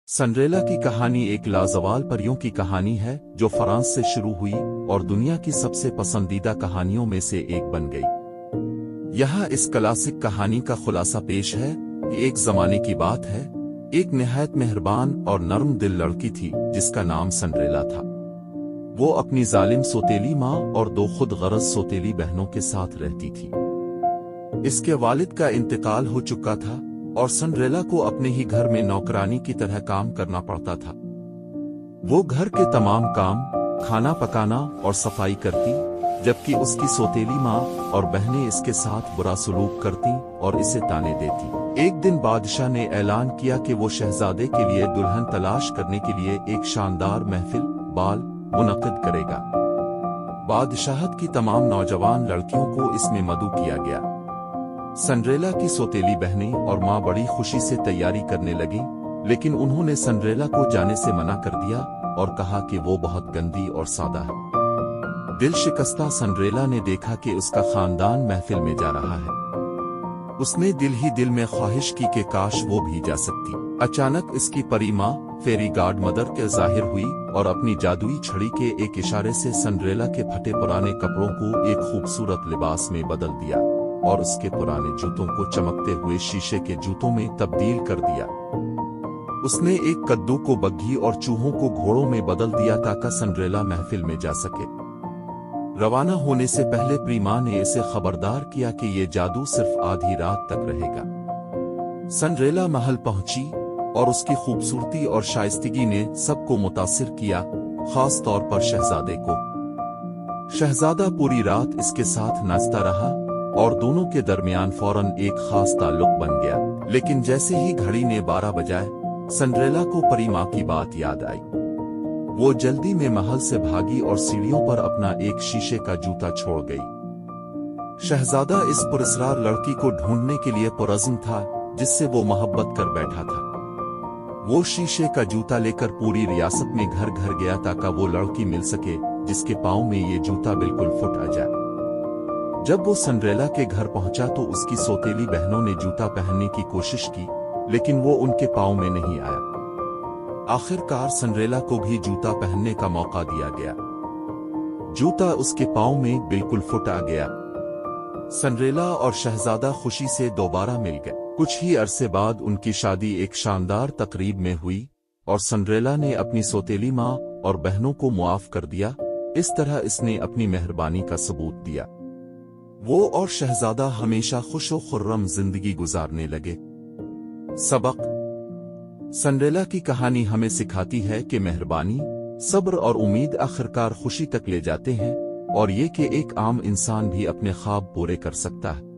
Cinderella کی کہانی ایک لازوال پریوں کی کہانی ہے جو فرانس سے شروع ہوئی اور دنیا کی سب سے پسندیدہ کہانیوں میں سے ایک بن گئی۔ یہاں اس کلاسک کہانی کا خلاصہ پیش ہے کہ ایک زمانے کی بات ہے، ایک نہایت مہربان اور نرم دل لڑکی تھی جس کا نام سنڈریلا تھا۔ وہ اپنی ظالم سوتیلی ماں اور دو خود غرض سوتیلی بہنوں کے ساتھ رہتی تھی۔ اس کے والد کا انتقال ہو چکا تھا اور سنڈریلا کو اپنے ہی گھر میں نوکرانی کی طرح کام کرنا پڑتا تھا۔ وہ گھر کے تمام کام، کھانا پکانا اور صفائی کرتی، جبکہ اس کی سوتیلی ماں اور بہنیں اس کے ساتھ برا سلوک کرتی اور اسے تانے دیتی۔ ایک دن بادشاہ نے اعلان کیا کہ وہ شہزادے کے لیے دلہن تلاش کرنے کے لیے ایک شاندار محفل بال منعقد کرے گا۔ بادشاہت کی تمام نوجوان لڑکیوں کو اس میں مدعو کیا گیا۔ سنڈریلا کی سوتیلی بہنیں اور ماں بڑی خوشی سے تیاری کرنے لگیں، لیکن انہوں نے سنڈریلا کو جانے سے منع کر دیا اور کہا کہ وہ بہت گندی اور سادہ ہے۔ دل شکستہ سنڈریلا نے دیکھا کہ اس کا خاندان محفل میں جا رہا ہے۔ اس نے دل ہی دل میں خواہش کی کہ کاش وہ بھی جا سکتی۔ اچانک اس کی پری ماں فیری گارڈ مدر کے ظاہر ہوئی اور اپنی جادوئی چھڑی کے ایک اشارے سے سنڈریلا کے پھٹے پرانے کپڑوں کو ایک خوبصورت لباس میں بدل دیا اور اس کے پرانے جوتوں کو چمکتے ہوئے شیشے کے جوتوں میں تبدیل کر دیا۔ اس نے ایک کدو کو بگھی اور چوہوں کو گھوڑوں میں بدل دیا تاکہ سنڈریلا محفل میں جا سکے۔ روانہ ہونے سے پہلے پریما نے اسے خبردار کیا کہ یہ جادو صرف آدھی رات تک رہے گا۔ سنڈریلا محل پہنچی اور اس کی خوبصورتی اور شائستگی نے سب کو متاثر کیا، خاص طور پر شہزادے کو۔ شہزادہ پوری رات اس کے ساتھ ناچتا رہا اور دونوں کے درمیان فوراً ایک خاص تعلق بن گیا، لیکن جیسے ہی گھڑی نے 12 بجائے، سنڈریلا کو پری ماں کی بات یاد آئی۔ وہ جلدی میں محل سے بھاگی اور سیڑھیوں پر اپنا ایک شیشے کا جوتا چھوڑ گئی۔ شہزادہ اس پراسرار لڑکی کو ڈھونڈنے کے لیے پرعزم تھا جس سے وہ محبت کر بیٹھا تھا۔ وہ شیشے کا جوتا لے کر پوری ریاست میں گھر گھر گیا تاکہ وہ لڑکی مل سکے جس کے پاؤں میں یہ جوتا بالکل فٹ آ جائے۔ جب وہ سنڈریلا کے گھر پہنچا تو اس کی سوتیلی بہنوں نے جوتا پہننے کی کوشش کی، لیکن وہ ان کے پاؤں میں نہیں آیا۔ آخر کار سنڈریلا کو بھی جوتا پہننے کا موقع دیا گیا۔ جوتا اس کے پاؤں میں بالکل فٹ آ گیا۔ سنڈریلا اور شہزادہ خوشی سے دوبارہ مل گئے۔ کچھ ہی عرصے بعد ان کی شادی ایک شاندار تقریب میں ہوئی اور سنڈریلا نے اپنی سوتیلی ماں اور بہنوں کو معاف کر دیا۔ اس طرح اس نے اپنی مہربانی کا ثبوت دیا۔ وہ اور شہزادہ ہمیشہ خوش و خرم زندگی گزارنے لگے۔ سبق: سنڈریلا کی کہانی ہمیں سکھاتی ہے کہ مہربانی، صبر اور امید آخرکار خوشی تک لے جاتے ہیں، اور یہ کہ ایک عام انسان بھی اپنے خواب پورے کر سکتا ہے۔